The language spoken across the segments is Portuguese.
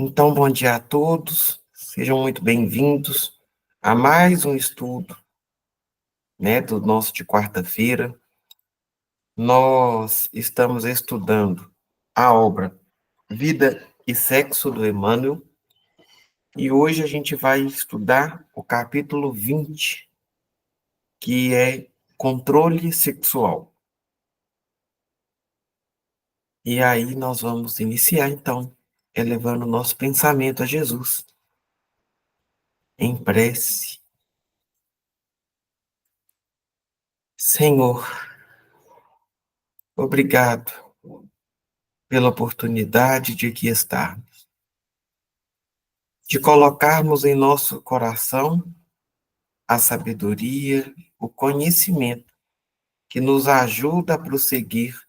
Então, bom dia a todos, sejam muito bem-vindos a mais um estudo, do nosso de quarta-feira. Nós estamos estudando a obra Vida e Sexo do Emmanuel, e hoje a gente vai estudar o capítulo 20, que é controle sexual. E aí nós vamos iniciar, então, elevando o nosso pensamento a Jesus, em prece. Senhor, obrigado pela oportunidade de aqui estarmos, de colocarmos em nosso coração a sabedoria, o conhecimento que nos ajuda a prosseguir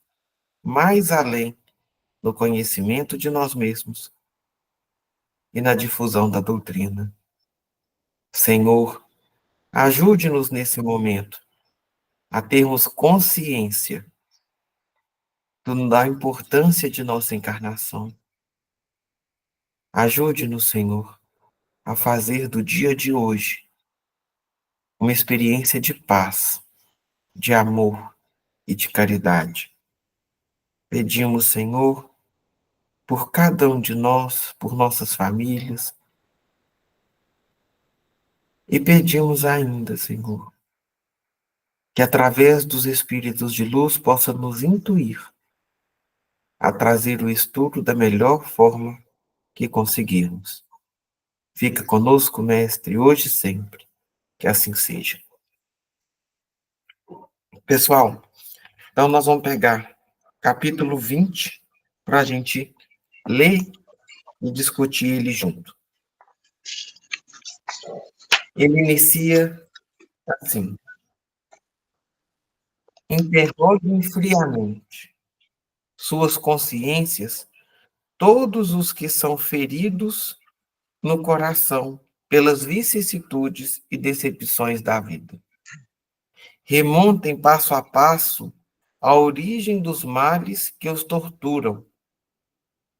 mais além no conhecimento de nós mesmos e na difusão da doutrina. Senhor, ajude-nos nesse momento a termos consciência da importância de nossa encarnação. Ajude-nos, Senhor, a fazer do dia de hoje uma experiência de paz, de amor e de caridade. Pedimos, Senhor, por cada um de nós, por nossas famílias, e pedimos ainda, Senhor, que através dos Espíritos de luz possa nos intuir a trazer o estudo da melhor forma que conseguirmos. Fica conosco, Mestre, hoje e sempre, que assim seja. Pessoal, então nós vamos pegar capítulo 20 para a gente ler e discutir ele junto. Ele inicia assim: interroguem friamente suas consciências todos os que são feridos no coração pelas vicissitudes e decepções da vida. Remontem passo a passo a origem dos males que os torturam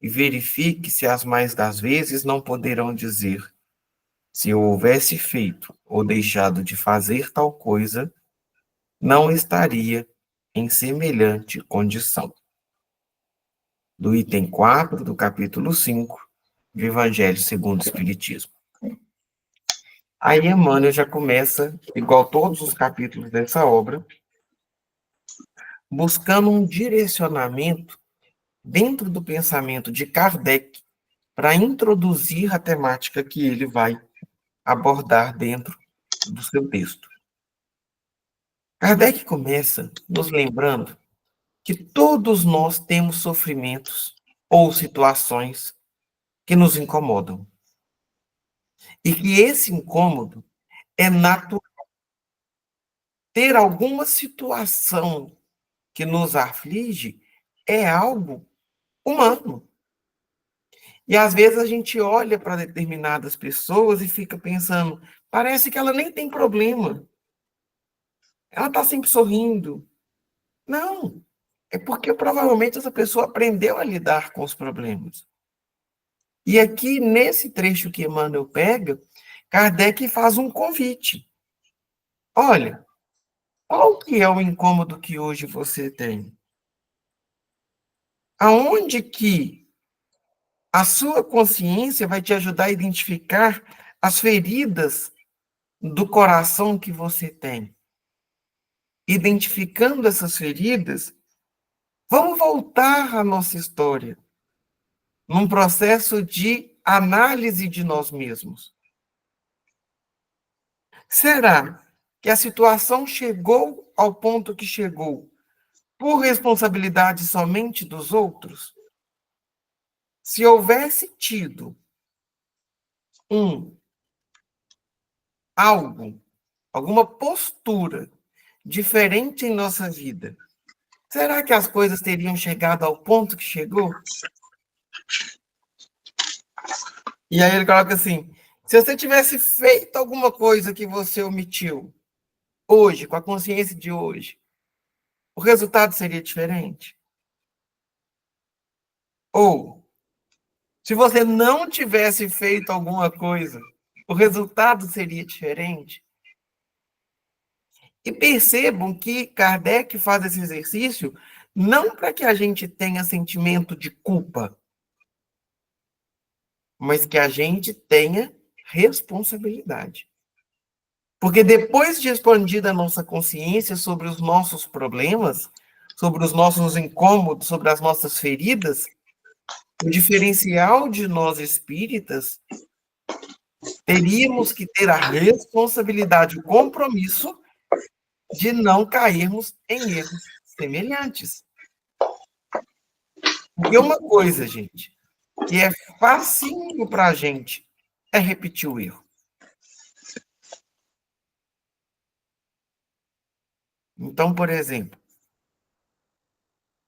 e verifique se as mais das vezes não poderão dizer: se eu houvesse feito ou deixado de fazer tal coisa, não estaria em semelhante condição. Do item 4 do capítulo 5 do Evangelho segundo o Espiritismo. Aí Emmanuel já começa, igual todos os capítulos dessa obra, buscando um direcionamento dentro do pensamento de Kardec para introduzir a temática que ele vai abordar dentro do seu texto. Kardec começa nos lembrando que todos nós temos sofrimentos ou situações que nos incomodam. E que esse incômodo é natural. Ter alguma situação que nos aflige é algo humano. E às vezes a gente olha para determinadas pessoas e fica pensando, parece que ela nem tem problema. Ela está sempre sorrindo. Não, é porque provavelmente essa pessoa aprendeu a lidar com os problemas. E aqui, nesse trecho que Emmanuel pega, Kardec faz um convite. Olha, qual que é o incômodo que hoje você tem? Aonde que a sua consciência vai te ajudar a identificar as feridas do coração que você tem? Identificando essas feridas, vamos voltar à nossa história, num processo de análise de nós mesmos. Será que a situação chegou ao ponto que chegou por responsabilidade somente dos outros? Se houvesse tido alguma postura diferente em nossa vida, será que as coisas teriam chegado ao ponto que chegou? E aí ele coloca assim: se você tivesse feito alguma coisa que você omitiu hoje, com a consciência de hoje, o resultado seria diferente? Ou Se você não tivesse feito alguma coisa, o resultado seria diferente. E percebam que Kardec faz esse exercício não para que a gente tenha sentimento de culpa, mas que a gente tenha responsabilidade. Porque depois de expandida a nossa consciência sobre os nossos problemas, sobre os nossos incômodos, sobre as nossas feridas, o diferencial de nós espíritas, teríamos que ter a responsabilidade, o compromisso de não cairmos em erros semelhantes. Porque uma coisa, gente, que é facinho para a gente é repetir o erro. Então, por exemplo,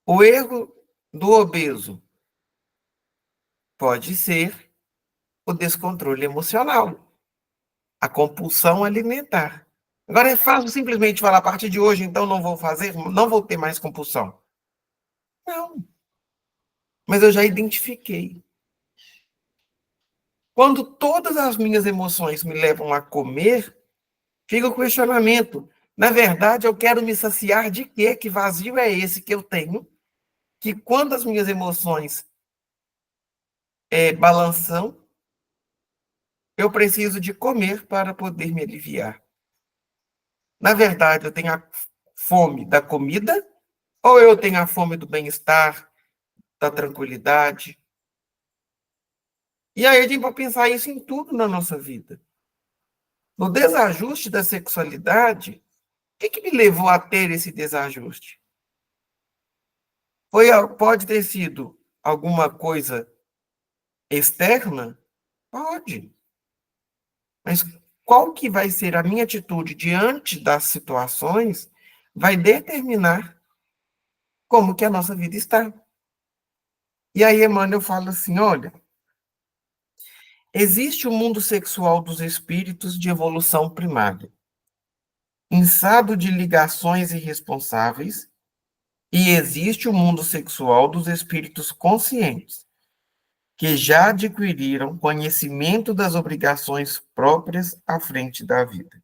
o erro do obeso pode ser o descontrole emocional, a compulsão alimentar. Agora é fácil simplesmente falar, a partir de hoje, então não vou fazer, não vou ter mais compulsão. Não, mas eu já identifiquei. Quando todas as minhas emoções me levam a comer, fica o questionamento. Na verdade, eu quero me saciar de quê? Que vazio é esse que eu tenho? Que quando as minhas emoções balançam, eu preciso de comer para poder me aliviar. Na verdade, eu tenho a fome da comida ou eu tenho a fome do bem-estar, da tranquilidade? E aí a gente vai pensar isso em tudo na nossa vida. No desajuste da sexualidade, o que me levou a ter esse desajuste? Pode ter sido alguma coisa externa? Pode. Mas qual que vai ser a minha atitude diante das situações vai determinar como que a nossa vida está. E aí, Emmanuel fala assim, olha, existe o mundo sexual dos espíritos de evolução primária, inçado de ligações irresponsáveis, e existe o mundo sexual dos espíritos conscientes, que já adquiriram conhecimento das obrigações próprias à frente da vida.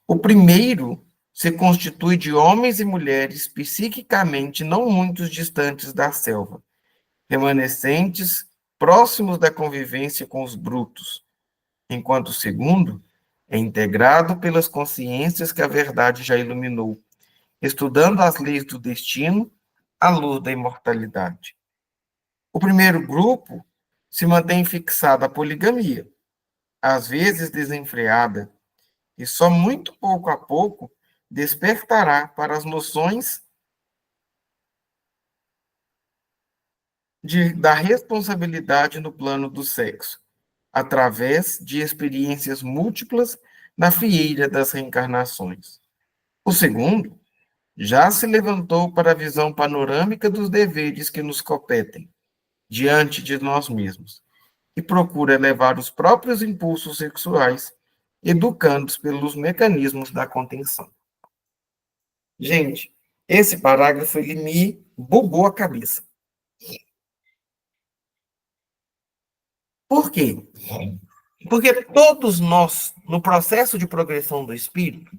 O primeiro se constitui de homens e mulheres psiquicamente não muito distantes da selva, remanescentes próximos da convivência com os brutos, enquanto o segundo é integrado pelas consciências que a verdade já iluminou, estudando as leis do destino à luz da imortalidade. O primeiro grupo se mantém fixado à poligamia, às vezes desenfreada, e só muito pouco a pouco despertará para as noções da responsabilidade no plano do sexo, através de experiências múltiplas na fieira das reencarnações. O segundo já se levantou para a visão panorâmica dos deveres que nos competem diante de nós mesmos e procura elevar os próprios impulsos sexuais, educando-os pelos mecanismos da contenção. Gente, esse parágrafo ele me bugou a cabeça. Por quê? Porque todos nós, no processo de progressão do espírito,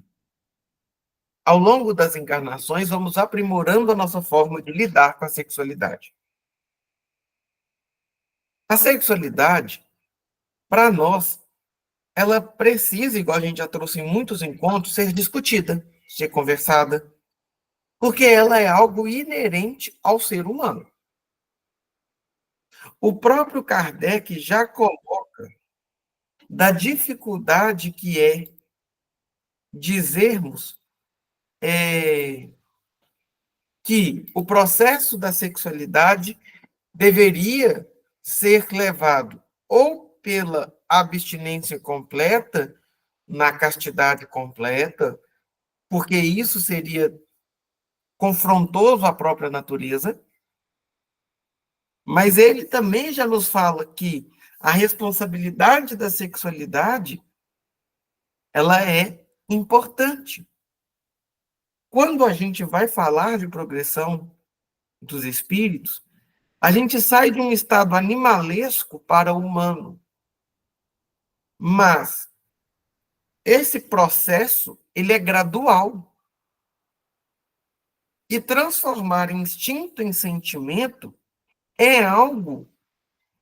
ao longo das encarnações, vamos aprimorando a nossa forma de lidar com a sexualidade. A sexualidade, para nós, ela precisa, igual a gente já trouxe em muitos encontros, ser discutida, ser conversada, porque ela é algo inerente ao ser humano. O próprio Kardec já coloca da dificuldade que é dizermos que o processo da sexualidade deveria ser levado ou pela abstinência completa, na castidade completa, porque isso seria confrontoso à própria natureza, mas ele também já nos fala que a responsabilidade da sexualidade, ela é importante. Quando a gente vai falar de progressão dos espíritos, A gente sai de um estado animalesco para o humano. Mas esse processo, ele é gradual. E transformar instinto em sentimento é algo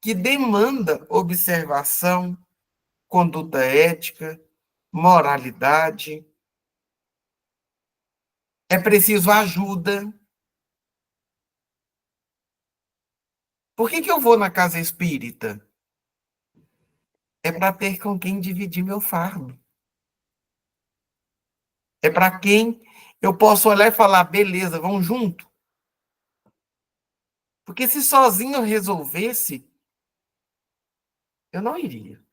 que demanda observação, conduta ética, moralidade. É preciso ajuda. Por que eu vou na casa espírita? É para ter com quem dividir meu fardo. É para quem eu posso olhar e falar, beleza, vamos junto. Porque se sozinho eu resolvesse, eu não iria.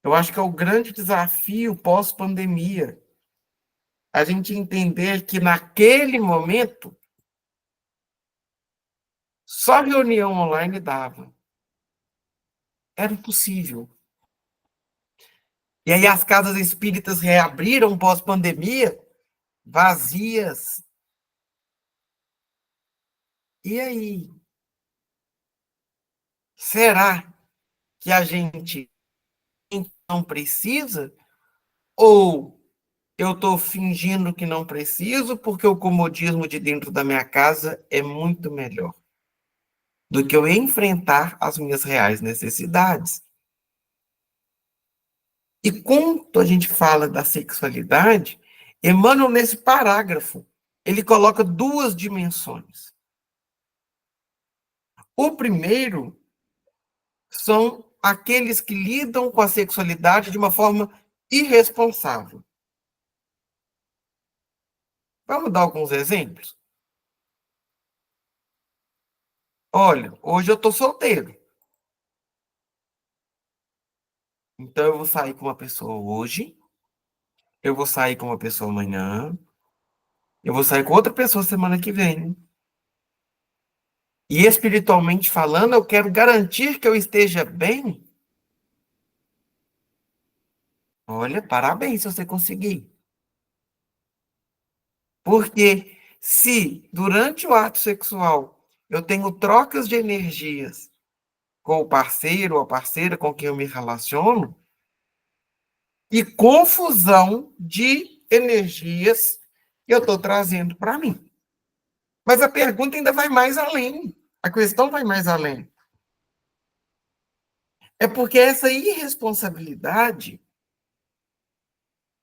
Eu acho que é o grande desafio pós-pandemia. A gente entender que naquele momento, só reunião online dava. Era impossível. E aí as casas espíritas reabriram pós-pandemia, vazias. E aí? Será que a gente não precisa? Ou eu estou fingindo que não preciso porque o comodismo de dentro da minha casa é muito melhor do que eu enfrentar as minhas reais necessidades? E quando a gente fala da sexualidade, Emmanuel, nesse parágrafo, ele coloca duas dimensões. O primeiro são aqueles que lidam com a sexualidade de uma forma irresponsável. Vamos dar alguns exemplos? Olha, hoje eu estou solteiro. Então eu vou sair com uma pessoa hoje, eu vou sair com uma pessoa amanhã, eu vou sair com outra pessoa semana que vem. E espiritualmente falando, eu quero garantir que eu esteja bem. Olha, parabéns se você conseguir. Porque se durante o ato sexual eu tenho trocas de energias com o parceiro ou a parceira com quem eu me relaciono, e confusão de energias que eu estou trazendo para mim. Mas a pergunta ainda vai mais além. A questão vai mais além. É porque essa irresponsabilidade,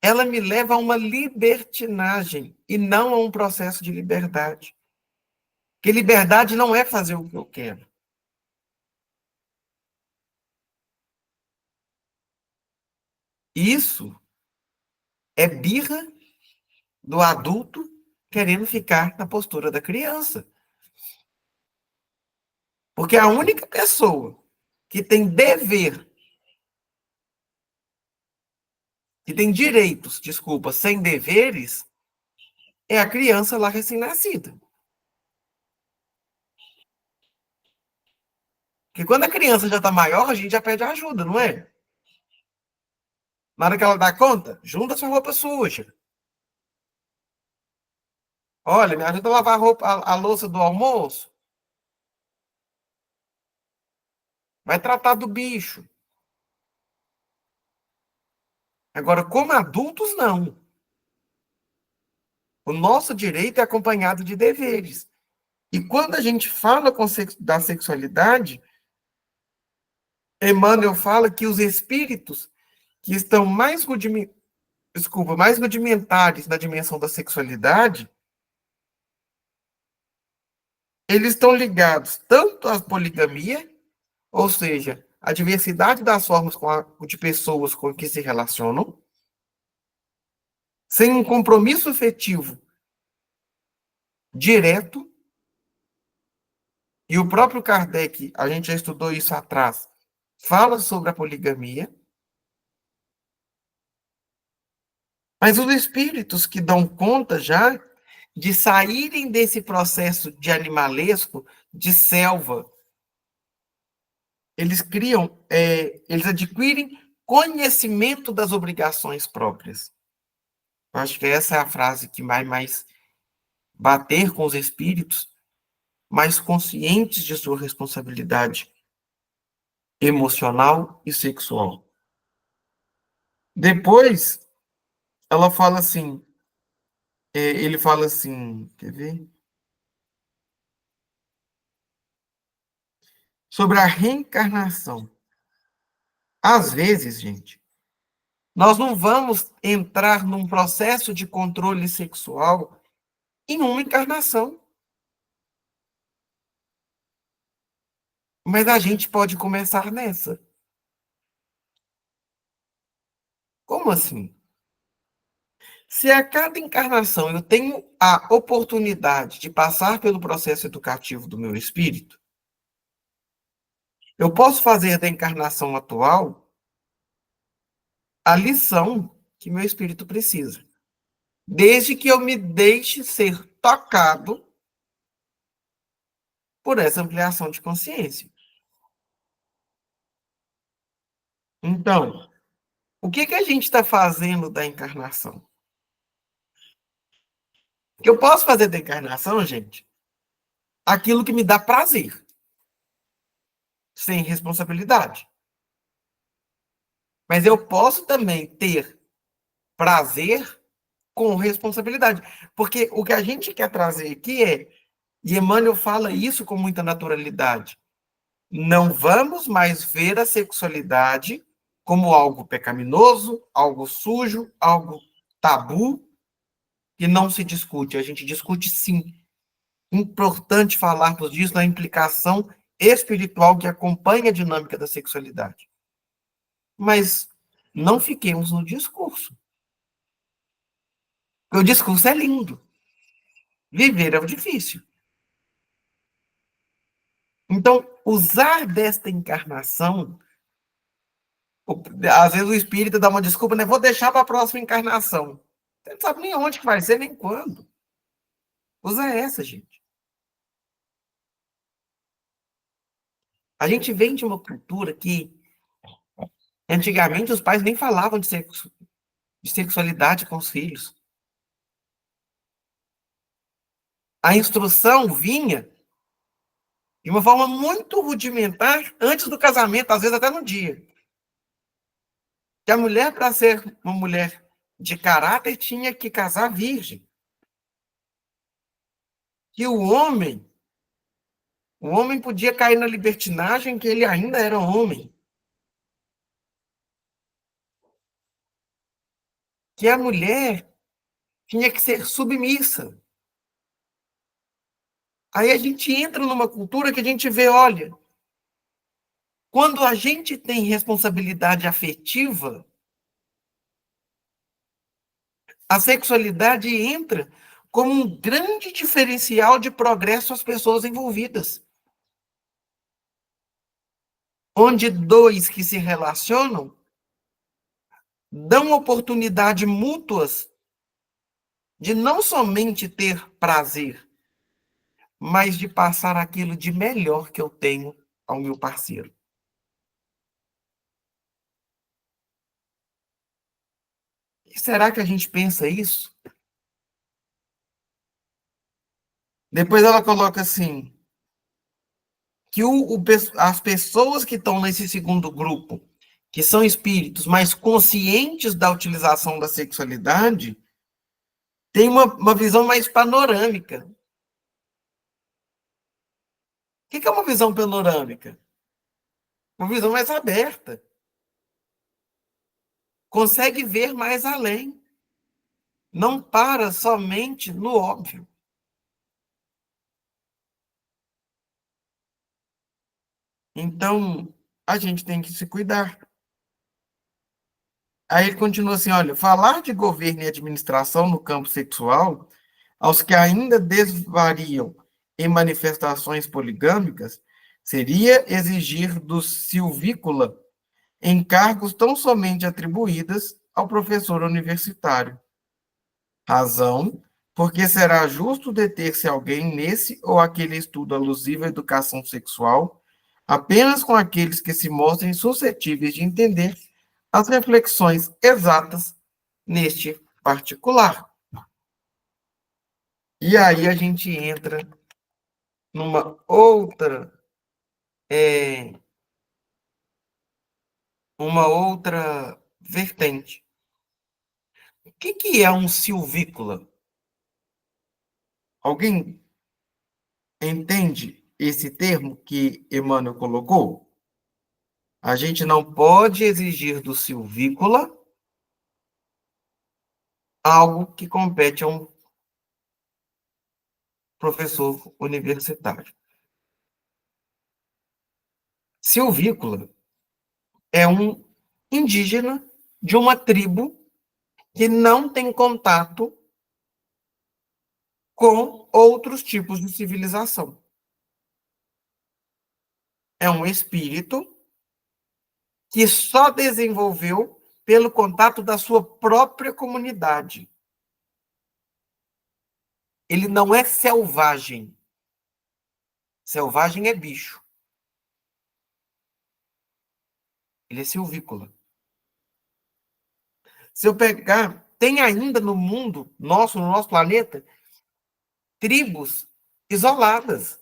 ela me leva a uma libertinagem e não a um processo de liberdade. Porque liberdade não é fazer o que eu quero. Isso é birra do adulto querendo ficar na postura da criança. Porque a única pessoa que tem dever, que tem direitos, desculpa, sem deveres, é a criança lá recém-nascida. Porque quando a criança já está maior, a gente já pede ajuda, não é? Na hora que ela dá conta, junta sua roupa suja. Olha, me ajuda a lavar a roupa, a louça do almoço. Vai tratar do bicho. Agora, como adultos, não. O nosso direito é acompanhado de deveres. E quando a gente fala da sexualidade, Emmanuel fala que os espíritos que estão mais rudimentares na dimensão da sexualidade, eles estão ligados tanto à poligamia, ou seja, a diversidade das formas de pessoas com que se relacionam, sem um compromisso efetivo direto, e o próprio Kardec, a gente já estudou isso atrás, fala sobre a poligamia, mas os espíritos que dão conta já de saírem desse processo de animalesco, de selva, eles adquirem conhecimento das obrigações próprias. Eu acho que essa é a frase que vai mais bater com os espíritos, mais conscientes de sua responsabilidade emocional e sexual. Depois, ela fala assim, ele fala assim, quer ver? Sobre a reencarnação. Às vezes, gente, nós não vamos entrar num processo de controle sexual em uma encarnação. Mas a gente pode começar nessa. Como assim? Se a cada encarnação eu tenho a oportunidade de passar pelo processo educativo do meu espírito, eu posso fazer da encarnação atual a lição que meu espírito precisa, desde que eu me deixe ser tocado por essa ampliação de consciência. Então, o que que a gente está fazendo da encarnação? Que eu posso fazer da encarnação, gente, aquilo que me dá prazer, sem responsabilidade. Mas eu posso também ter prazer com responsabilidade. Porque o que a gente quer trazer aqui é, e Emmanuel fala isso com muita naturalidade, não vamos mais ver a sexualidade como algo pecaminoso, algo sujo, algo tabu, que não se discute. A gente discute sim. Importante falarmos disso na implicação espiritual que acompanha a dinâmica da sexualidade. Mas não fiquemos no discurso. Porque o discurso é lindo. Viver é o difícil. Então, usar desta encarnação, às vezes o espírito dá uma desculpa, né? Vou deixar para a próxima encarnação. Você não sabe nem onde que vai ser, nem quando. Usa essa, gente. A gente vem de uma cultura que, antigamente, os pais nem falavam de sexualidade com os filhos. A instrução vinha de uma forma muito rudimentar antes do casamento, às vezes até no dia. Que a mulher, para ser uma mulher de caráter, tinha que casar virgem. Que o homem podia cair na libertinagem, que ele ainda era homem. Que a mulher tinha que ser submissa. Aí a gente entra numa cultura que a gente vê, olha, quando a gente tem responsabilidade afetiva, a sexualidade entra como um grande diferencial de progresso às pessoas envolvidas. Onde dois que se relacionam dão oportunidade mútuas de não somente ter prazer, mas de passar aquilo de melhor que eu tenho ao meu parceiro. E será que a gente pensa isso? Depois ela coloca assim, que as pessoas que estão nesse segundo grupo, que são espíritos mais conscientes da utilização da sexualidade, têm uma visão mais panorâmica. O que é uma visão panorâmica? Uma visão mais aberta. Consegue ver mais além. Não para somente no óbvio. Então, a gente tem que se cuidar. Aí ele continua assim, olha, falar de governo e administração no campo sexual, aos que ainda desvariam em manifestações poligâmicas, seria exigir do Silvícola encargos tão somente atribuídos ao professor universitário. Razão, porque será justo deter-se alguém nesse ou aquele estudo alusivo à educação sexual, apenas com aqueles que se mostrem suscetíveis de entender as reflexões exatas neste particular. E aí a gente entra numa outra, é, uma outra vertente. O que é um silvícola? Alguém entende esse termo que Emmanuel colocou? A gente não pode exigir do silvícola algo que compete a um professor universitário. Silvícola é um indígena de uma tribo que não tem contato com outros tipos de civilização. É um espírito que só desenvolveu pelo contato da sua própria comunidade. Ele não é selvagem. Selvagem é bicho. Ele é silvícola. Se eu pegar, tem ainda no mundo nosso, no nosso planeta, tribos isoladas.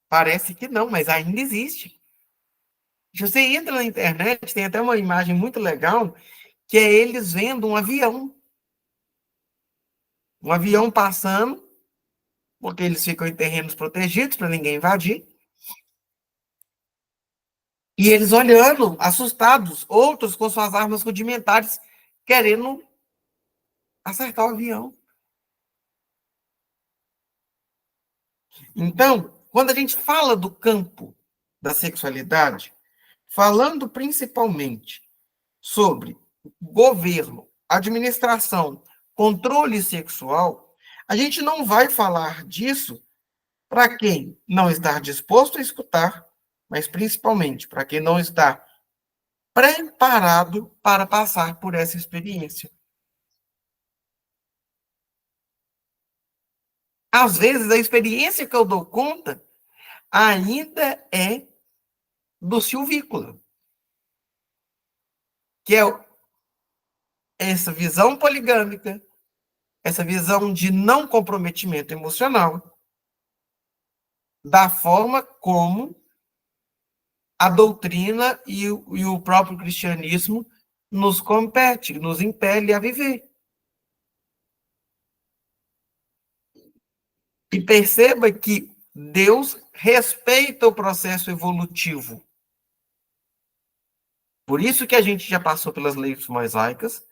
Parece que não, mas ainda existe. Se você entra na internet, tem até uma imagem muito legal, que é eles vendo um avião. Um avião passando, porque eles ficam em terrenos protegidos para ninguém invadir. E eles olhando, assustados, outros com suas armas rudimentares, querendo acertar o avião. Então, quando a gente fala do campo da sexualidade, falando principalmente sobre governo, administração, controle sexual, a gente não vai falar disso para quem não está disposto a escutar, mas principalmente para quem não está preparado para passar por essa experiência. Às vezes, a experiência que eu dou conta ainda é do silvícola, que é essa visão poligâmica, essa visão de não comprometimento emocional, da forma como a doutrina e o próprio cristianismo nos compete, nos impele a viver. E perceba que Deus respeita o processo evolutivo. Por isso que a gente já passou pelas leis mosaicas,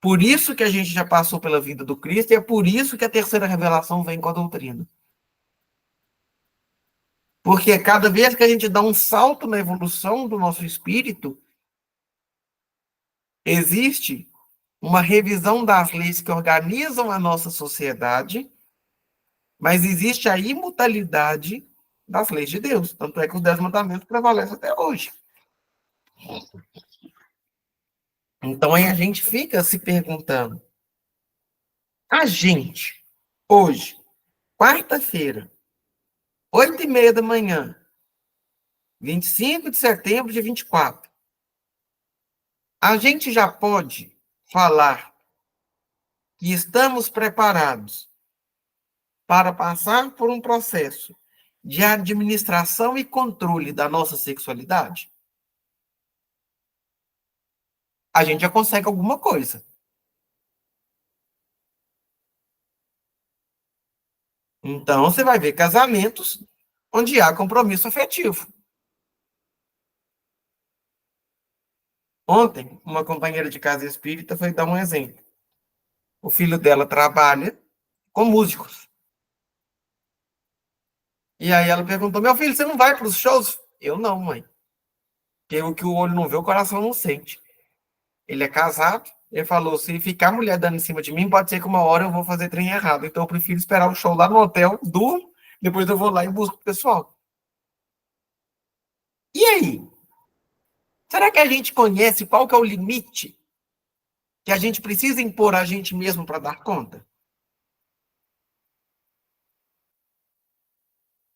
por isso que a gente já passou pela vida do Cristo, e é por isso que a terceira revelação vem com a doutrina. Porque cada vez que a gente dá um salto na evolução do nosso espírito, existe uma revisão das leis que organizam a nossa sociedade, mas existe a imutabilidade das leis de Deus. Tanto é que os 10 mandamentos prevalecem até hoje. Então aí a gente fica se perguntando, a gente, hoje, quarta-feira, 8h30 da manhã, 25 de setembro de 24, a gente já pode falar que estamos preparados para passar por um processo de administração e controle da nossa sexualidade? A gente já consegue alguma coisa. Então, você vai ver casamentos onde há compromisso afetivo. Ontem, uma companheira de casa espírita foi dar um exemplo. O filho dela trabalha com músicos. E aí ela perguntou, meu filho, você não vai para os shows? Eu não, mãe. Porque o que o olho não vê, o coração não sente. Ele é casado, ele falou, se ficar a mulher dando em cima de mim, pode ser que uma hora eu vou fazer trem errado. Então eu prefiro esperar o show lá no hotel, durmo, depois eu vou lá e busco o pessoal. E aí? Será que a gente conhece qual que é o limite que a gente precisa impor a gente mesmo para dar conta?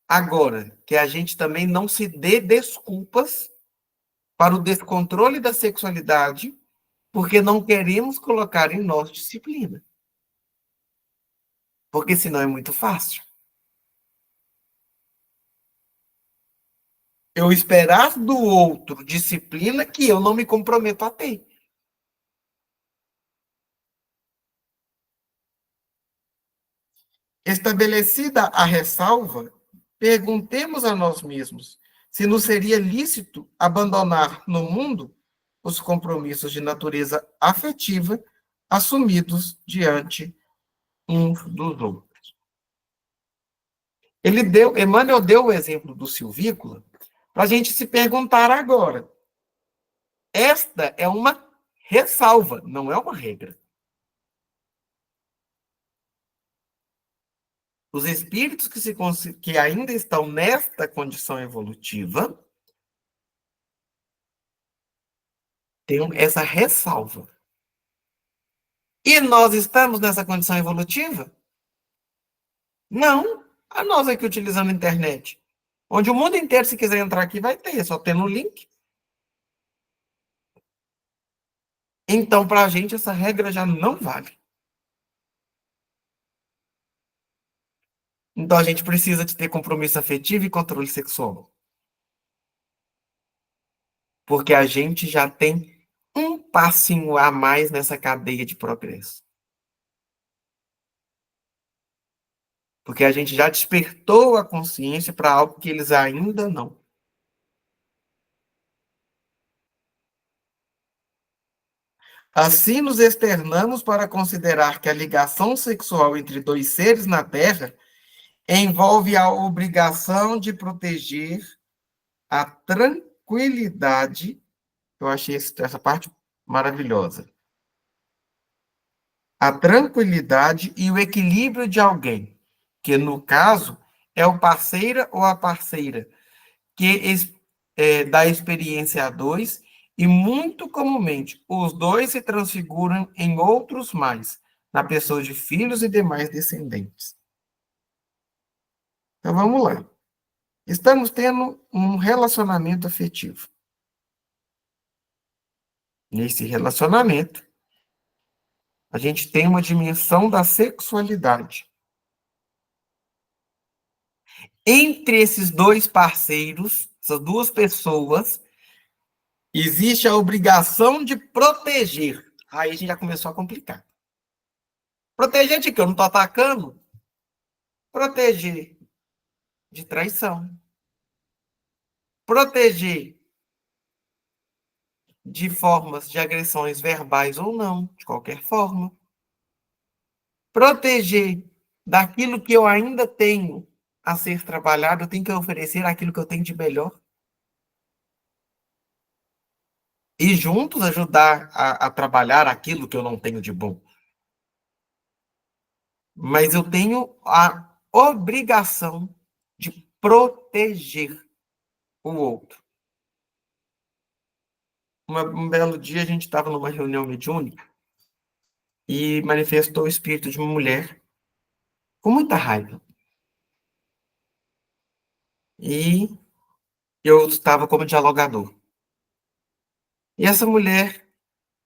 Agora, que a gente também não se dê desculpas para o descontrole da sexualidade, porque não queremos colocar em nós disciplina. Porque senão é muito fácil. Eu esperar do outro disciplina que eu não me comprometo a ter. Estabelecida a ressalva, perguntemos a nós mesmos se nos seria lícito abandonar no mundo os compromissos de natureza afetiva assumidos diante uns dos outros. Emmanuel deu o exemplo do silvícola para a gente se perguntar agora. Esta é uma ressalva, não é uma regra. Os espíritos que ainda estão nesta condição evolutiva têm essa ressalva. E nós estamos nessa condição evolutiva? Não. A nós aqui utilizando a internet. Onde o mundo inteiro, se quiser entrar aqui, vai ter, só tendo o link. Então, para a gente, essa regra já não vale. Então, a gente precisa de ter compromisso afetivo e controle sexual. Porque a gente já tem um passinho a mais nessa cadeia de progresso. Porque a gente já despertou a consciência para algo que eles ainda não. Assim, nos externamos para considerar que a ligação sexual entre dois seres na Terra envolve a obrigação de proteger a tranquilidade. Eu achei essa parte maravilhosa. A tranquilidade e o equilíbrio de alguém, que no caso é o parceira ou a parceira, que dá experiência a dois, e muito comumente os dois se transfiguram em outros mais, na pessoa de filhos e demais descendentes. Então vamos lá. Estamos tendo um relacionamento afetivo. Nesse relacionamento, a gente tem uma dimensão da sexualidade. Entre esses dois parceiros, essas duas pessoas, existe a obrigação de proteger. Aí a gente já começou a complicar. Proteger de quê? Eu não estou atacando? Proteger de traição. Proteger de formas de agressões verbais ou não, de qualquer forma. Proteger daquilo que eu ainda tenho a ser trabalhado, eu tenho que oferecer aquilo que eu tenho de melhor. E juntos ajudar a trabalhar aquilo que eu não tenho de bom. Mas eu tenho a obrigação de proteger o outro. Um belo dia a gente estava numa reunião mediúnica e manifestou o espírito de uma mulher com muita raiva. E eu estava como dialogador. E essa mulher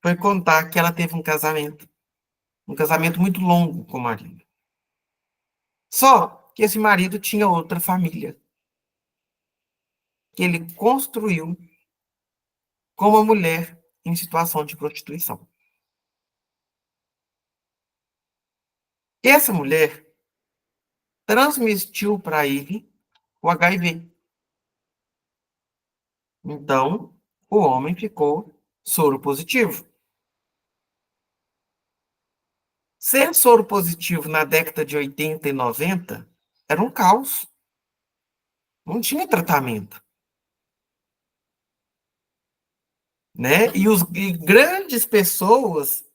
foi contar que ela teve um casamento muito longo com o marido. Só que esse marido tinha outra família, que ele construiu com uma mulher em situação de prostituição. Essa mulher transmitiu para ele o HIV. Então, o homem ficou soro positivo. Ser soro positivo na década de 80 e 90 era um caos. Não tinha tratamento. Né? E grandes pessoas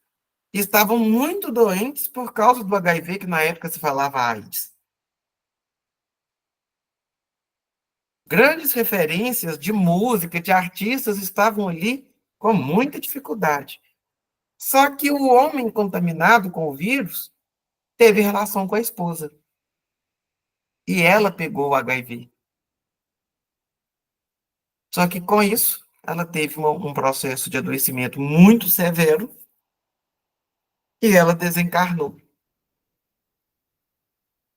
estavam muito doentes por causa do HIV, que na época se falava AIDS. Grandes referências de música, de artistas estavam ali com muita dificuldade. Só que o homem contaminado com o vírus teve relação com a esposa. E ela pegou o HIV. Só que com isso, ela teve um processo de adoecimento muito severo e ela desencarnou.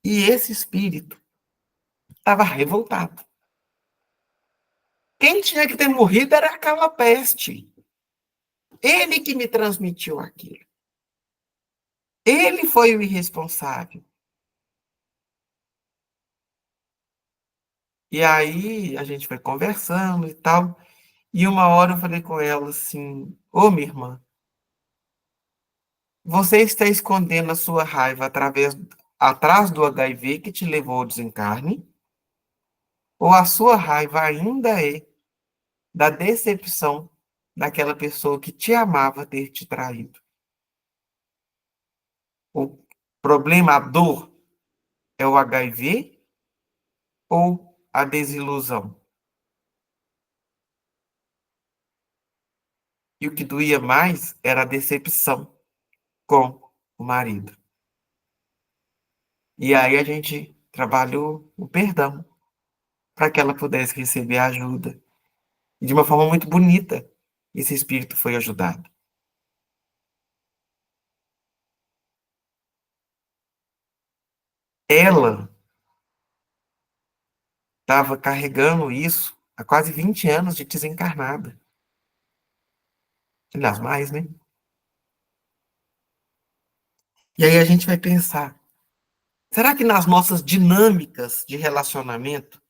E esse espírito estava revoltado. Quem tinha que ter morrido era aquela peste. Ele que me transmitiu aquilo. Ele foi o irresponsável. E aí a gente foi conversando e tal. E uma hora eu falei com ela assim: Ô, minha irmã, você está escondendo a sua raiva atrás do HIV que te levou ao desencarne? Ou a sua raiva ainda é da decepção daquela pessoa que te amava ter te traído? O problema, a dor, é o HIV ou a desilusão? E o que doía mais era a decepção com o marido. E aí a gente trabalhou o perdão para que ela pudesse receber ajuda. E de uma forma muito bonita, esse espírito foi ajudado. Ela estava carregando isso há quase 20 anos de desencarnada. Aliás, mais, né? E aí a gente vai pensar, será que nas nossas dinâmicas de relacionamento,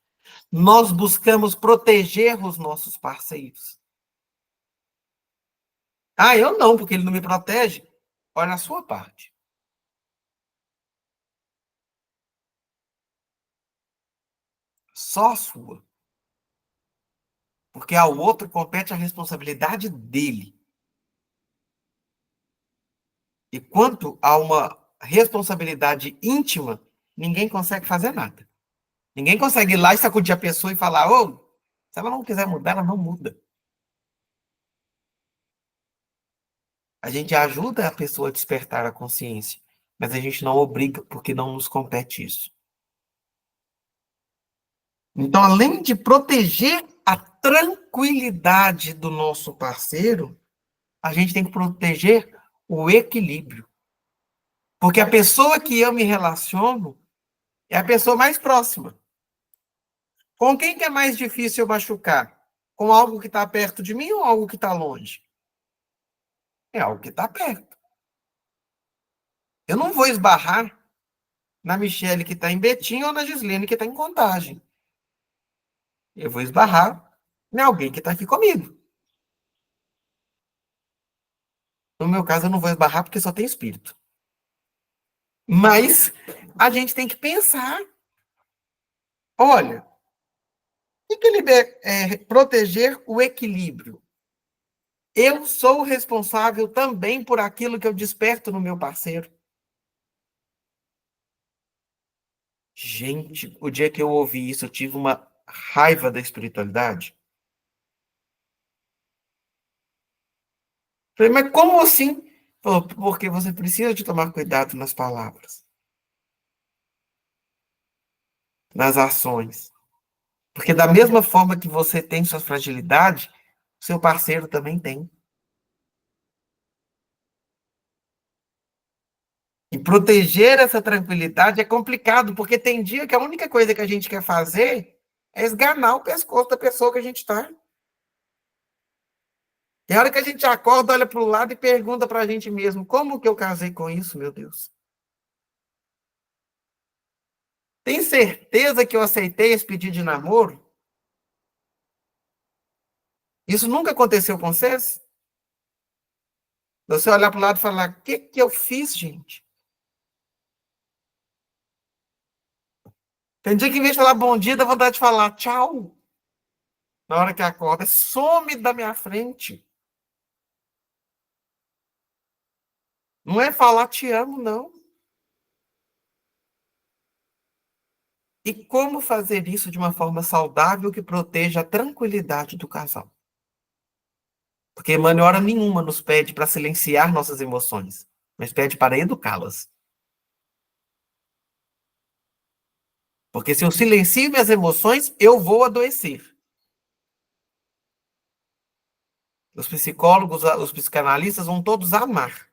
nós buscamos proteger os nossos parceiros? Ah, eu não, porque ele não me protege. Olha a sua parte. Só a sua. Porque ao outro compete a responsabilidade dele. E quanto a uma responsabilidade íntima, ninguém consegue fazer nada. Ninguém consegue ir lá e sacudir a pessoa e falar, ô, se ela não quiser mudar, ela não muda. A gente ajuda a pessoa a despertar a consciência, mas a gente não obriga, porque não nos compete isso. Então, além de proteger a tranquilidade do nosso parceiro, a gente tem que proteger o equilíbrio. Porque a pessoa que eu me relaciono é a pessoa mais próxima. Com quem que é mais difícil eu machucar? Com algo que está perto de mim ou algo que está longe? É algo que está perto. Eu não vou esbarrar na Michelle que está em Betim ou na Gislene que está em Contagem. Eu vou esbarrar em alguém que está aqui comigo. No meu caso, eu não vou esbarrar porque só tem espírito. Mas a gente tem que pensar. Olha, o que proteger o equilíbrio? Eu sou responsável também por aquilo que eu desperto no meu parceiro. Gente, o dia que eu ouvi isso, eu tive uma raiva da espiritualidade. Falei, mas como assim? Falou, porque você precisa de tomar cuidado nas palavras, nas ações. Porque da mesma forma que você tem sua fragilidade, seu parceiro também tem. E proteger essa tranquilidade é complicado, porque tem dia que a única coisa que a gente quer fazer é esganar o pescoço da pessoa que a gente está. Tem hora que a gente acorda, olha para o lado e pergunta para a gente mesmo, como que eu casei com isso, meu Deus? Tem certeza que eu aceitei esse pedido de namoro? Isso nunca aconteceu com vocês? Você olhar para o lado e falar, o que que eu fiz, gente? Tem dia que em vez de falar bom dia, dá vontade de falar tchau. Na hora que acorda, some da minha frente. Não é falar te amo, não. E como fazer isso de uma forma saudável que proteja a tranquilidade do casal? Porque Emmanuel, hora nenhuma, nos pede para silenciar nossas emoções, mas pede para educá-las. Porque se eu silencio minhas emoções, eu vou adoecer. Os psicólogos, os psicanalistas vão todos amar.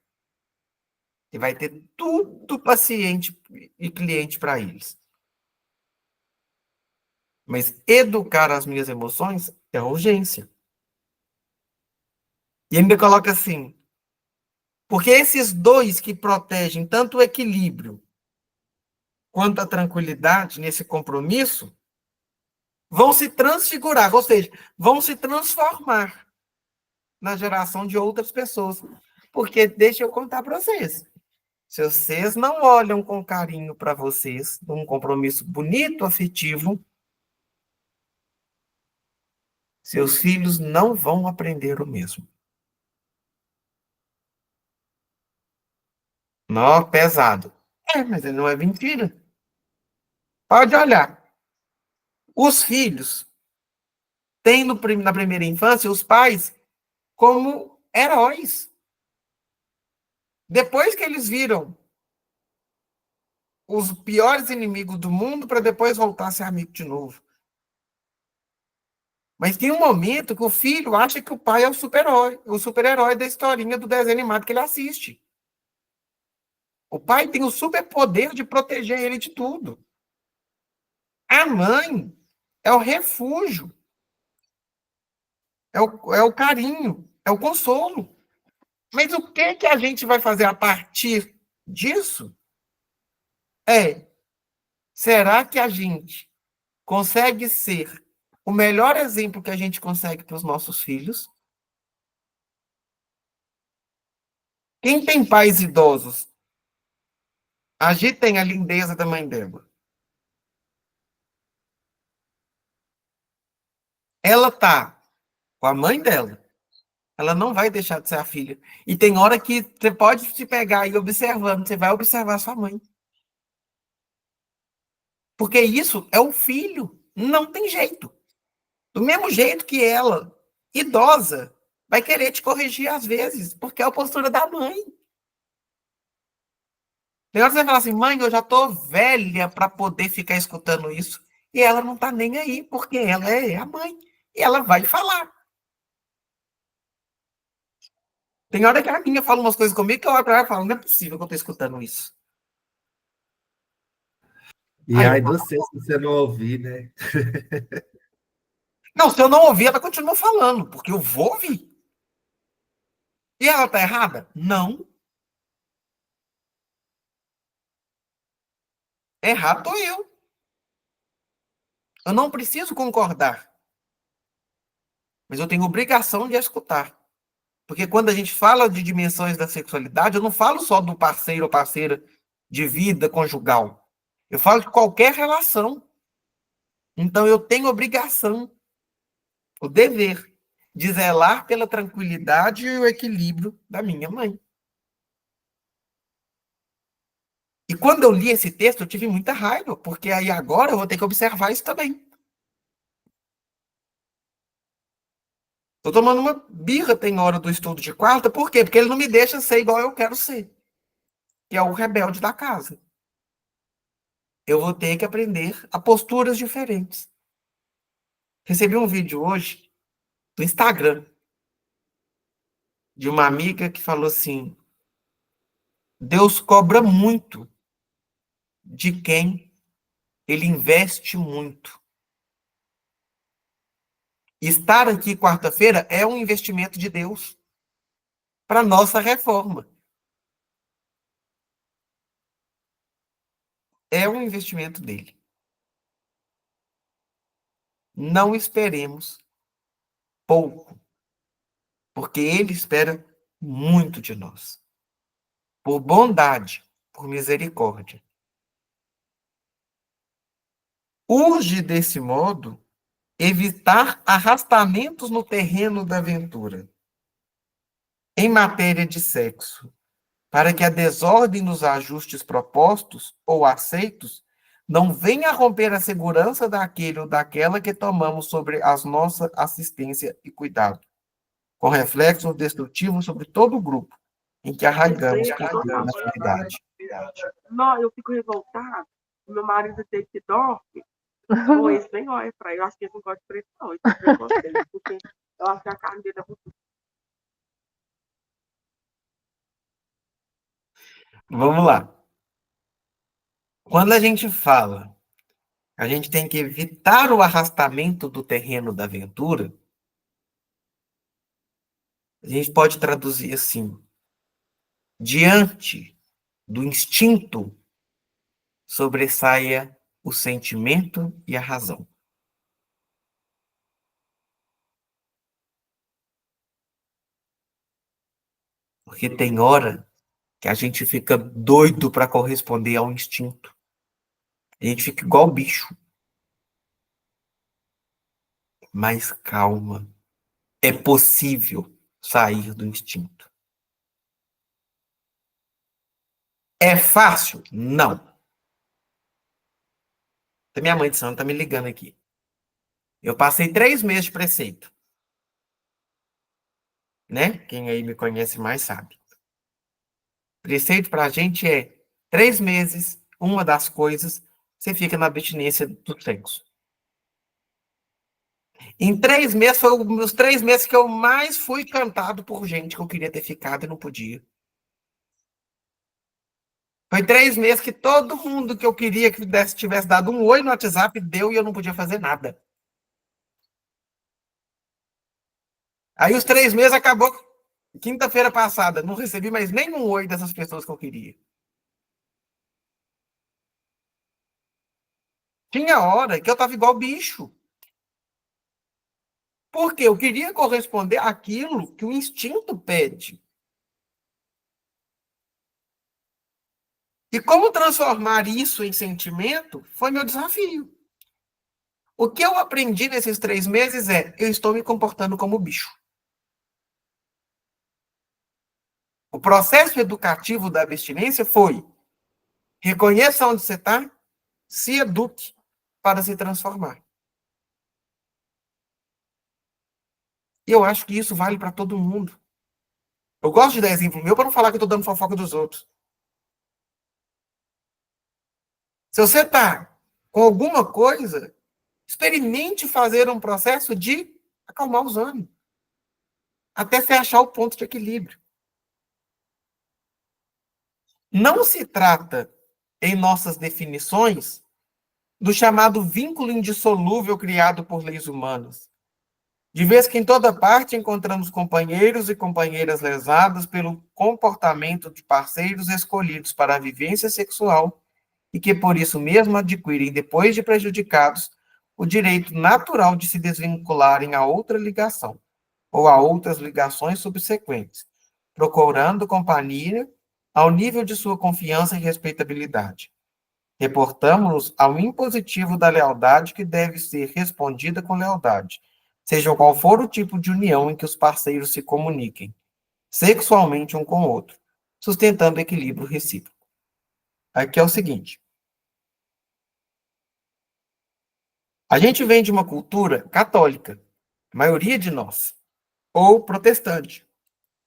E vai ter tudo paciente e cliente para eles. Mas educar as minhas emoções É a urgência. E ainda coloca assim, porque esses dois que protegem tanto o equilíbrio quanto a tranquilidade nesse compromisso vão se transfigurar, ou seja, vão se transformar na geração de outras pessoas. Porque deixa eu contar para vocês. Se vocês não olham com carinho para vocês, num compromisso bonito, afetivo, seus filhos não vão aprender o mesmo. Não, pesado. Mas não é mentira. Pode olhar. Os filhos têm na primeira infância os pais como heróis. Depois que eles viram os piores inimigos do mundo, para depois voltar a ser amigo de novo. Mas tem um momento que o filho acha que o pai é o super-herói da historinha do desenho animado que ele assiste. O pai tem o superpoder de proteger ele de tudo. A mãe é o refúgio, é o carinho, é o consolo. Mas o que a gente vai fazer a partir disso? Será que a gente consegue ser o melhor exemplo que a gente consegue para os nossos filhos? Quem tem pais idosos, agitem a lindeza da mãe dela. Ela tá com a mãe dela. Ela não vai deixar de ser a filha. E tem hora que você pode se pegar e observando, você vai observar sua mãe. Porque isso é o filho. Não tem jeito. Do mesmo jeito que ela, idosa, vai querer te corrigir às vezes, porque é a postura da mãe. Tem hora que você fala assim, mãe, eu já tô velha para poder ficar escutando isso. E ela não tá nem aí, porque ela é a mãe. E ela vai falar. Tem hora que a minha fala umas coisas comigo que eu olho pra ela e falo, não é possível que eu tô escutando isso. E Aí ai eu, do céu, se você não ouvir, né? não, se eu não ouvir, ela continua falando, porque eu vou ouvir. E ela tá errada? Não. Errado tô eu. Eu não preciso concordar, mas eu tenho obrigação de escutar. Porque quando a gente fala de dimensões da sexualidade, eu não falo só do parceiro ou parceira de vida conjugal. Eu falo de qualquer relação. Então eu tenho obrigação, o dever, de zelar pela tranquilidade e o equilíbrio da minha mãe. E quando eu li esse texto, eu tive muita raiva, porque aí agora eu vou ter que observar isso também. Tô tomando uma birra, tem hora do estudo de quarta, por quê? Porque ele não me deixa ser igual eu quero ser, que é o rebelde da casa. Eu vou ter que aprender a posturas diferentes. Recebi um vídeo hoje no Instagram de uma amiga que falou assim: Deus cobra muito de quem ele investe muito. Estar aqui quarta-feira é um investimento de Deus para nossa reforma. É um investimento dele. Não esperemos pouco, porque ele espera muito de nós. Por bondade, por misericórdia. Urge, desse modo, evitar arrastamentos no terreno da aventura, em matéria de sexo, para que a desordem nos ajustes propostos ou aceitos não venha a romper a segurança daquele ou daquela que tomamos sobre a nossa assistência e cuidado, com reflexos destrutivos sobre todo o grupo em que arraigamos na atividade. Não, eu fico revoltada. Meu marido tem que dorme. Ou esse nem olha pra ele. Eu acho que ele não gosta de preto, não. Esse eu gostei, porque eu acho que a carne dele é muito. Vamos lá. Quando a gente fala, a gente tem que evitar o arrastamento do terreno da aventura, A gente pode traduzir assim: diante do instinto, sobressaia o sentimento e a razão. Porque tem hora que a gente fica doido para corresponder ao instinto. A gente fica igual bicho. Mas calma, é possível sair do instinto. É fácil? Não. Minha mãe de santo tá me ligando aqui. Eu passei 3 meses de preceito. Né? Quem aí me conhece mais sabe. Preceito pra gente é 3 meses, uma das coisas, você fica na abstinência do sexo. Em 3 meses, foi os 3 meses que eu mais fui cantado por gente que eu queria ter ficado e não podia. Foi 3 meses que todo mundo que eu queria que tivesse dado um oi no WhatsApp deu e eu não podia fazer nada. Aí os 3 meses acabou quinta-feira passada. Não recebi mais nenhum oi dessas pessoas que eu queria. Tinha hora que eu tava igual bicho. Porque eu queria corresponder àquilo que o instinto pede. E como transformar isso em sentimento foi meu desafio. O que eu aprendi nesses 3 meses é: eu estou me comportando como bicho. O processo educativo da abstinência foi: reconheça onde você está, se eduque para se transformar. E eu acho que isso vale para todo mundo. Eu gosto de dar exemplo meu para não falar que eu estou dando fofoca dos outros. Se você está com alguma coisa, experimente fazer um processo de acalmar os ânimos, até você achar o ponto de equilíbrio. Não se trata, em nossas definições, do chamado vínculo indissolúvel criado por leis humanas. De vez que em toda parte encontramos companheiros e companheiras lesados pelo comportamento de parceiros escolhidos para a vivência sexual e que por isso mesmo adquirem, depois de prejudicados, o direito natural de se desvincularem a outra ligação ou a outras ligações subsequentes, procurando companhia ao nível de sua confiança e respeitabilidade. Reportamos-nos ao impositivo da lealdade que deve ser respondida com lealdade, seja qual for o tipo de união em que os parceiros se comuniquem, sexualmente um com o outro, sustentando equilíbrio recíproco. Aqui é o seguinte: a gente vem de uma cultura católica, a maioria de nós, ou protestante.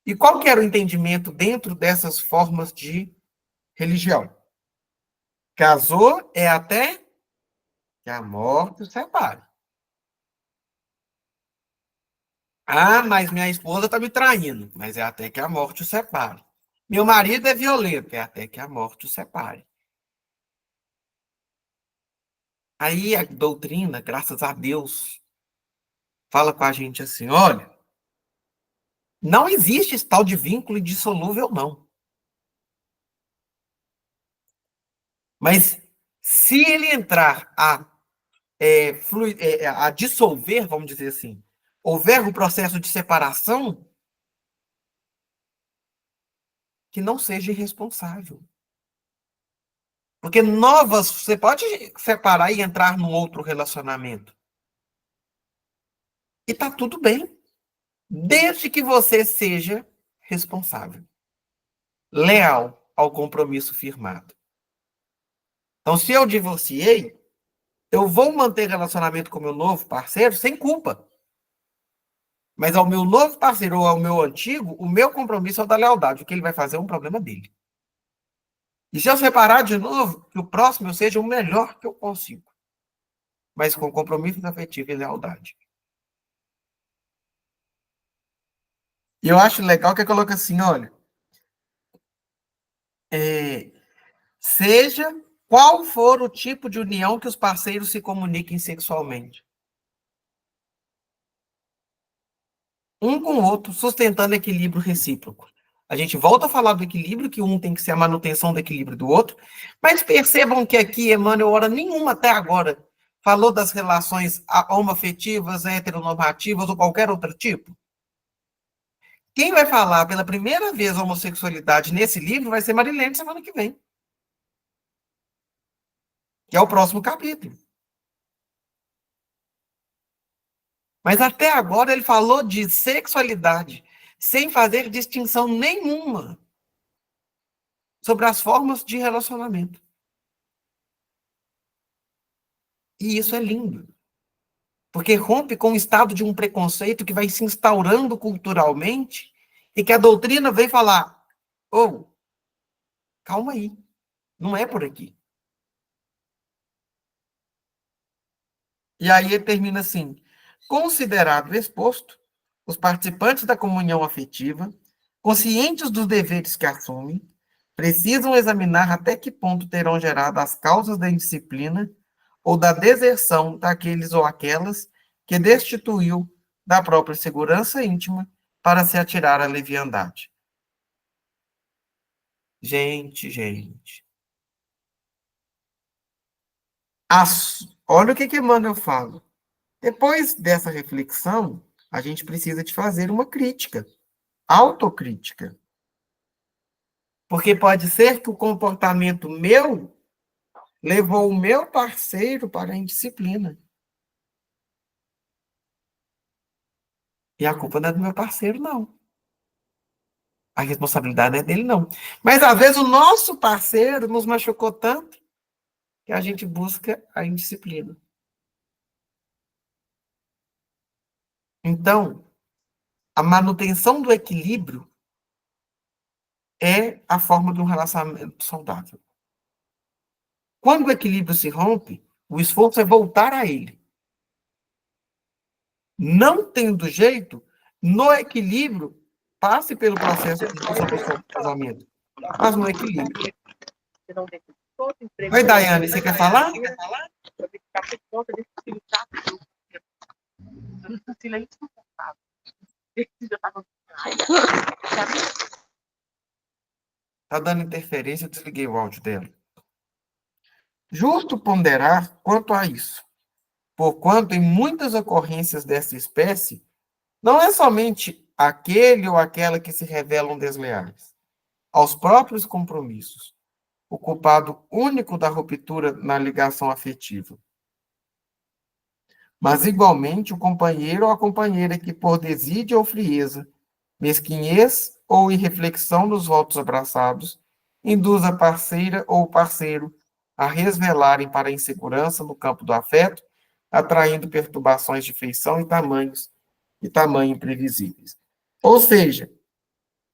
E qual que era o entendimento dentro dessas formas de religião? Casou é até que a morte os separe. Ah, mas minha esposa está me traindo, mas é até que a morte o separe. Meu marido é violento, é até que a morte o separe. Aí a doutrina, graças a Deus, fala com a gente assim: olha, não existe esse tal de vínculo indissolúvel, não. Mas se ele entrar a dissolver, vamos dizer assim, houver um processo de separação, que não seja irresponsável. Porque você pode separar e entrar num outro relacionamento. E tá tudo bem, desde que você seja responsável, leal ao compromisso firmado. Então, se eu divorciei, eu vou manter relacionamento com meu novo parceiro sem culpa. Mas ao meu novo parceiro ou ao meu antigo, o meu compromisso é o da lealdade. O que ele vai fazer é um problema dele. E se eu separar de novo, que o próximo eu seja o melhor que eu consigo. Mas com compromisso afetivo e lealdade. E eu acho legal que coloca assim: olha, seja qual for o tipo de união que os parceiros se comuniquem sexualmente. um com o outro, sustentando equilíbrio recíproco. A gente volta a falar do equilíbrio, que um tem que ser a manutenção do equilíbrio do outro, mas percebam que aqui, Emmanuel, hora nenhuma até agora, falou das relações homoafetivas, heteronormativas ou qualquer outro tipo. Quem vai falar pela primeira vez a homossexualidade nesse livro vai ser Marilene semana que vem. Que é o próximo capítulo. Mas até agora ele falou de sexualidade sem fazer distinção nenhuma sobre as formas de relacionamento. E isso é lindo. Porque rompe com o estado de um preconceito que vai se instaurando culturalmente e que a doutrina vem falar, calma aí, não é por aqui. E aí ele termina assim, considerado o exposto, os participantes da comunhão afetiva, conscientes dos deveres que assumem, precisam examinar até que ponto terão gerado as causas da indisciplina ou da deserção daqueles ou aquelas que destituiu da própria segurança íntima para se atirar à leviandade. Gente. Olha o que Emmanuel fala. Depois dessa reflexão, a gente precisa de fazer uma crítica, autocrítica. Porque pode ser que o comportamento meu levou o meu parceiro para a indisciplina. E a culpa não é do meu parceiro, não. A responsabilidade não é dele, não. Mas, às vezes, o nosso parceiro nos machucou tanto que a gente busca a indisciplina. Então, a manutenção do equilíbrio é a forma de um relacionamento saudável. Quando o equilíbrio se rompe, o esforço é voltar a ele. Não tendo jeito, no equilíbrio, passe pelo processo de dissolução do casamento, mas no equilíbrio. Oi, Daiane, você quer falar? Eu tenho que ficar por conta desse filho chato. Esse filho é insuportável. Esse já tá com Está dando interferência, eu desliguei o áudio dela. Justo ponderar quanto a isso, porquanto em muitas ocorrências dessa espécie, não é somente aquele ou aquela que se revelam desleais aos próprios compromissos, o culpado único da ruptura na ligação afetiva, mas igualmente o companheiro ou a companheira que por desídia ou frieza, mesquinhez ou irreflexão nos votos abraçados, induz a parceira ou o parceiro a resvelarem para a insegurança no campo do afeto, atraindo perturbações de feição e tamanho imprevisíveis. Ou seja,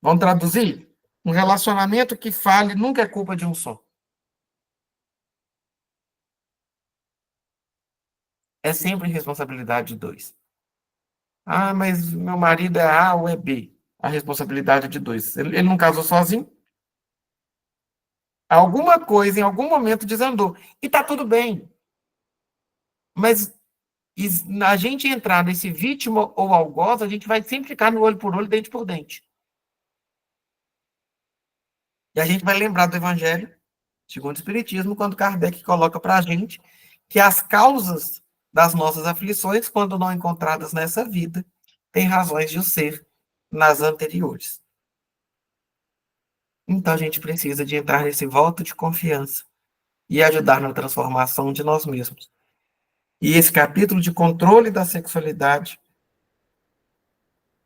vamos traduzir? Um relacionamento que fale nunca é culpa de um só. É sempre responsabilidade de dois. Ah, mas meu marido é A ou é B? A responsabilidade é de dois. Ele não casou sozinho? Alguma coisa, em algum momento, desandou. E tá tudo bem. Mas a gente entrar nesse vítima ou algoz, a gente vai sempre ficar no olho por olho, dente por dente. E a gente vai lembrar do Evangelho, segundo o Espiritismo, quando Kardec coloca para a gente que as causas das nossas aflições, quando não encontradas nessa vida, têm razões de o ser nas anteriores. Então, a gente precisa de entrar nesse voto de confiança e ajudar na transformação de nós mesmos. E esse capítulo de controle da sexualidade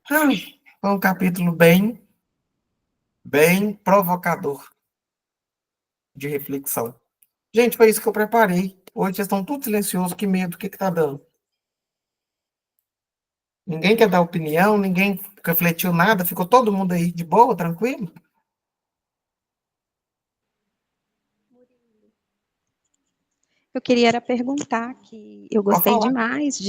foi um capítulo bem provocador de reflexão. Gente, foi isso que eu preparei. Hoje vocês estão tudo silenciosos, que medo, o que está dando? Ninguém quer dar opinião, ninguém refletiu nada, ficou todo mundo aí de boa, tranquilo? Eu queria era perguntar que eu Pode gostei falar. demais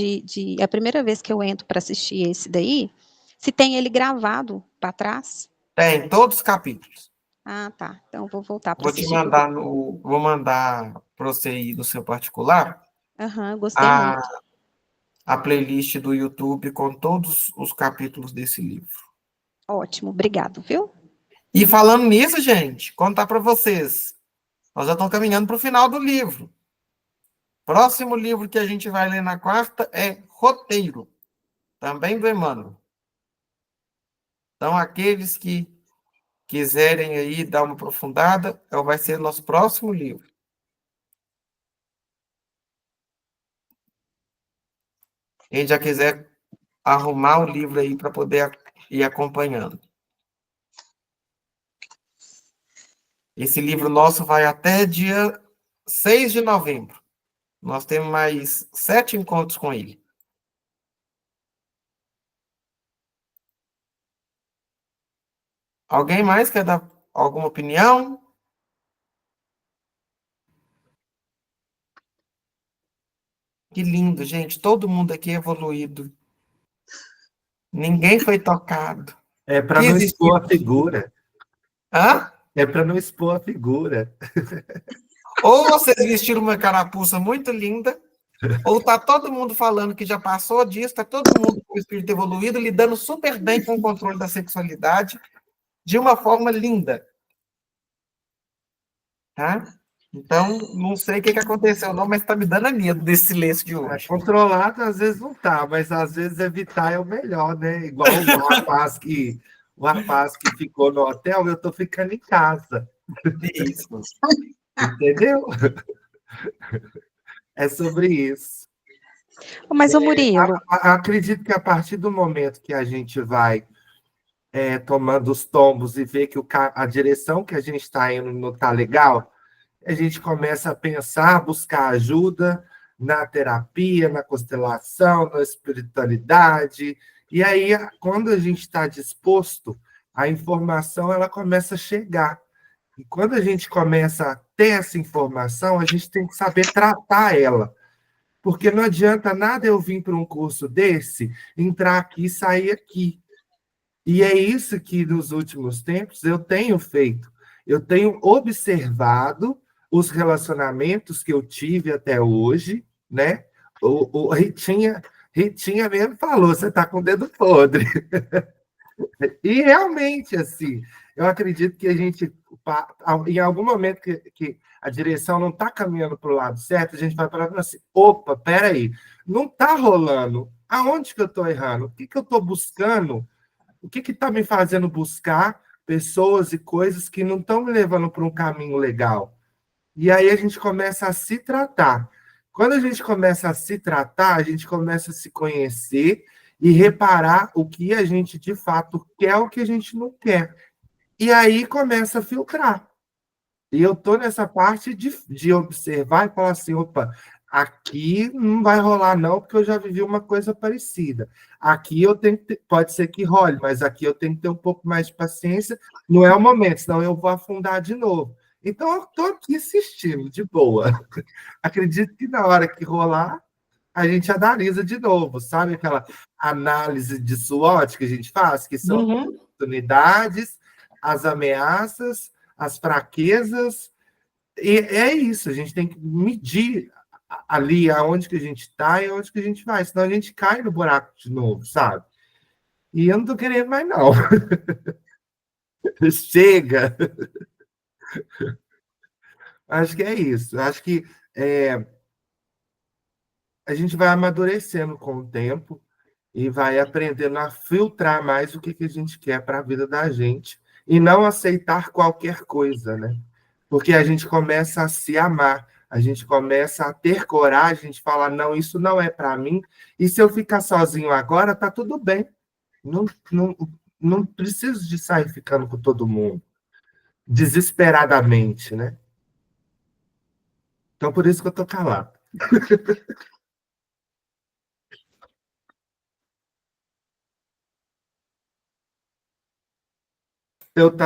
é a primeira vez que eu entro para assistir esse daí, se tem ele gravado para trás. Tem, todos os capítulos. Ah, tá. Então vou voltar para Vou te assistir. mandar vou mandar para você ir no seu particular Aham, gostei muito. a playlist do YouTube com todos os capítulos desse livro. Ótimo, obrigado, viu? E falando nisso, gente, contar para vocês, nós já estamos caminhando para o final do livro. Próximo livro que a gente vai ler na quarta é Roteiro, também do Emmanuel. Então, aqueles que quiserem aí dar uma aprofundada, vai ser o nosso próximo livro. Quem já quiser arrumar o livro aí para poder ir acompanhando. Esse livro nosso vai até dia 6 de novembro. Nós temos mais 7 encontros com ele. Alguém mais quer dar alguma opinião? Que lindo, gente. Todo mundo aqui é evoluído. Ninguém foi tocado. É para Que não existe- expor a figura. Hã? É para não expor a figura. Ou vocês vestiram uma carapuça muito linda, ou tá todo mundo falando que já passou disso, tá todo mundo com o espírito evoluído, lidando super bem com o controle da sexualidade, de uma forma linda. Tá? Então, não sei o que aconteceu não, mas tá me dando medo desse silêncio de hoje. Controlado às vezes não tá, mas às vezes evitar é o melhor, né? Igual o rapaz que ficou no hotel, eu tô ficando em casa. Isso. Entendeu? É sobre isso. Mas, ô Murilo, Acredito que a partir do momento que a gente vai tomando os tombos e ver que a direção que a gente está indo não está legal, a gente começa a pensar, buscar ajuda na terapia, na constelação, na espiritualidade. E aí, quando a gente está disposto, a informação ela começa a chegar. E quando a gente começa a ter essa informação, a gente tem que saber tratar ela. Porque não adianta nada eu vir para um curso desse, entrar aqui e sair aqui. E é isso que, nos últimos tempos, eu tenho feito. Eu tenho observado os relacionamentos que eu tive até hoje, né? O Ritinha mesmo falou, você está com o dedo podre. E realmente, assim, eu acredito que a gente, em algum momento que a direção não está caminhando para o lado certo, a gente vai parar e falar assim, opa, peraí, não está rolando. Aonde que eu estou errando? O que eu estou buscando? O que está me fazendo buscar pessoas e coisas que não estão me levando para um caminho legal? E aí a gente começa a se tratar. Quando a gente começa a se tratar, a gente começa a se conhecer e reparar o que a gente de fato quer, o que a gente não quer. E aí começa a filtrar. E eu estou nessa parte de observar e falar assim, opa, aqui não vai rolar não, porque eu já vivi uma coisa parecida. Aqui eu tenho que ter, pode ser que role, mas aqui eu tenho que ter um pouco mais de paciência. Não é o momento, senão eu vou afundar de novo. Então eu estou aqui assistindo, de boa. Acredito que na hora que rolar, a gente analisa de novo, sabe aquela análise de SWOT que a gente faz, que são as oportunidades, as ameaças, as fraquezas, e é isso, a gente tem que medir ali aonde que a gente está e aonde que a gente vai, senão a gente cai no buraco de novo, sabe? E eu não tô querendo mais, não. Chega! Acho que é isso. Acho que a gente vai amadurecendo com o tempo e vai aprendendo a filtrar mais o que a gente quer para a vida da gente e não aceitar qualquer coisa, né? Porque a gente começa a se amar, a gente começa a ter coragem de falar, não, isso não é para mim, e se eu ficar sozinho agora, tá tudo bem. Não, não, não preciso de sair ficando com todo mundo, desesperadamente, né? Então, por isso que eu tô calado.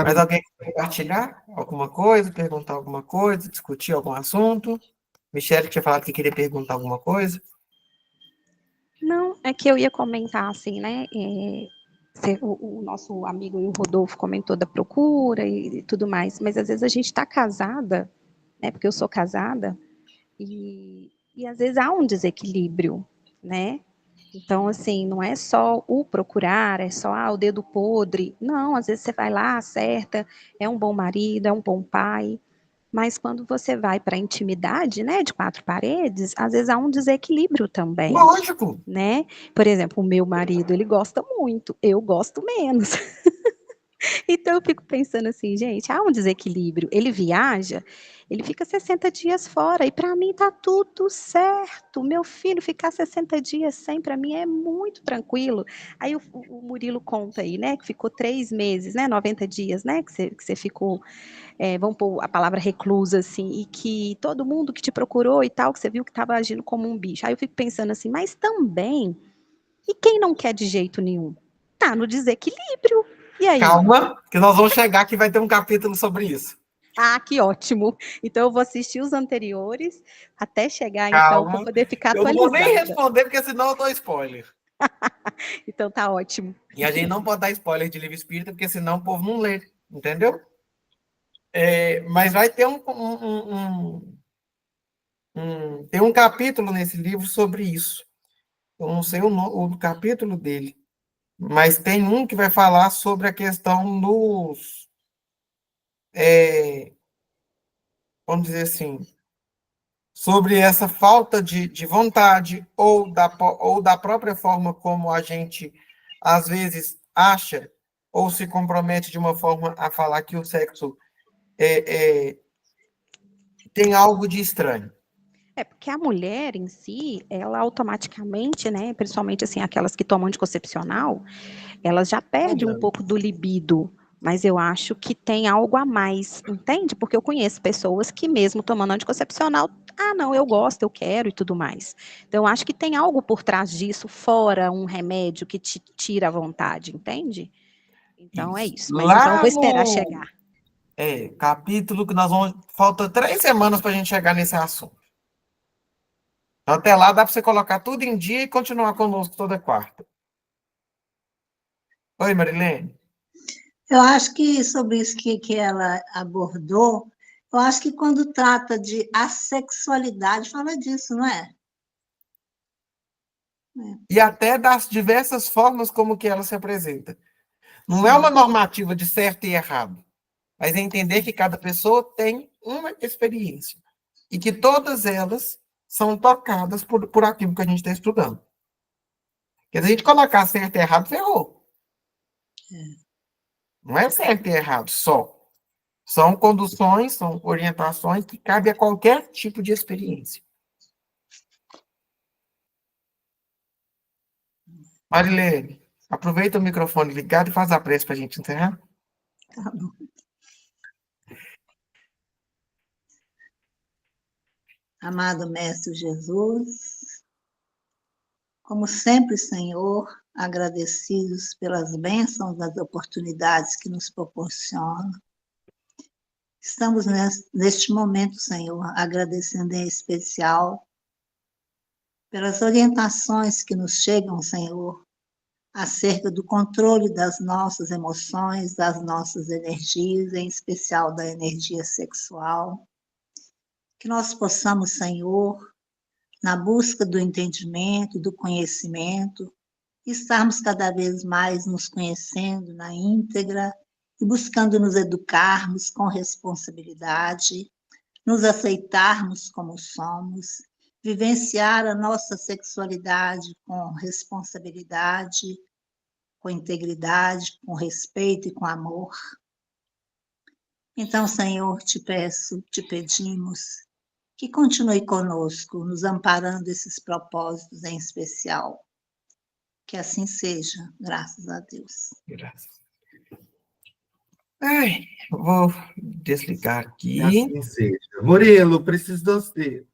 Mas alguém quer compartilhar alguma coisa, perguntar alguma coisa, discutir algum assunto? Michele tinha falado que queria perguntar alguma coisa. não, é que eu ia comentar assim, né? O nosso amigo o Rodolfo comentou da procura e tudo mais, mas às vezes a gente está casada, né? Porque eu sou casada, e às vezes há um desequilíbrio, né? Então, assim, não é só o procurar, é só o dedo podre. Não, às vezes você vai lá, acerta, é um bom marido, é um bom pai. Mas quando você vai para a intimidade, né, de 4 paredes, às vezes há um desequilíbrio também, Lógico. né? Por exemplo, o meu marido, ele gosta muito, eu gosto menos. Então eu fico pensando assim, gente, há um desequilíbrio. Ele viaja, ele fica 60 dias fora, e para mim tá tudo certo. Meu filho ficar 60 dias sem, para mim é muito tranquilo. Aí o Murilo conta aí, né, que ficou 3 meses, né, 90 dias, né, que você ficou, vamos pôr a palavra reclusa, assim, e que todo mundo que te procurou e tal, que você viu que estava agindo como um bicho. Aí eu fico pensando assim, mas também, e quem não quer de jeito nenhum? Tá no desequilíbrio. E aí? Calma, que nós vamos chegar que vai ter um capítulo sobre isso. Ah, que ótimo. Então eu vou assistir os anteriores até chegar, então, para Calma. poder ficar Eu não vou nem atualizada. responder, porque senão eu dou spoiler. Então tá ótimo. E a gente não pode dar spoiler de livro espírita, porque senão o povo não lê, entendeu? Mas vai ter tem um capítulo nesse livro sobre isso. Eu não sei o capítulo dele, mas tem um que vai falar sobre a questão dos, vamos dizer assim, sobre essa falta de vontade ou da própria forma como a gente, às vezes, acha ou se compromete de uma forma a falar que o sexo tem algo de estranho. É, porque a mulher em si, ela automaticamente, né, principalmente assim, aquelas que tomam anticoncepcional, elas já perdem um pouco do libido, mas eu acho que tem algo a mais, entende? Porque eu conheço pessoas que mesmo tomando anticoncepcional, ah, não, eu gosto, eu quero e tudo mais. Então, eu acho que tem algo por trás disso, fora um remédio que te tira a vontade, entende? Então, é isso. Mas então, eu Lá vou esperar no chegar. capítulo que nós vamos... Falta 3 semanas para a gente chegar nesse assunto. Então, até lá dá para você colocar tudo em dia e continuar conosco toda quarta. Oi, Marilene. Eu acho que sobre isso que ela abordou, eu acho que quando trata de assexualidade, fala disso, não é? E até das diversas formas como que ela se apresenta. Não é uma normativa de certo e errado, mas é entender que cada pessoa tem uma experiência e que todas elas são tocadas por aquilo que a gente está estudando. Porque se a gente colocar certo e errado, ferrou. Não é certo e errado só. São conduções, são orientações que cabem a qualquer tipo de experiência. Marilene, aproveita o microfone ligado e faz a prece para a gente encerrar. Tá bom. Amado Mestre Jesus, como sempre, Senhor, agradecidos pelas bênçãos das oportunidades que nos proporciona. Estamos neste momento, Senhor, agradecendo em especial pelas orientações que nos chegam, Senhor, acerca do controle das nossas emoções, das nossas energias, em especial da energia sexual. Que nós possamos, Senhor, na busca do entendimento, do conhecimento, estarmos cada vez mais nos conhecendo na íntegra e buscando nos educarmos com responsabilidade, nos aceitarmos como somos, vivenciar a nossa sexualidade com responsabilidade, com integridade, com respeito e com amor. Então, Senhor, te peço, te pedimos que continue conosco, nos amparando esses propósitos em especial. Que assim seja, graças a Deus. Graças. Ai, vou desligar Que aqui. assim seja. Murilo, preciso de você.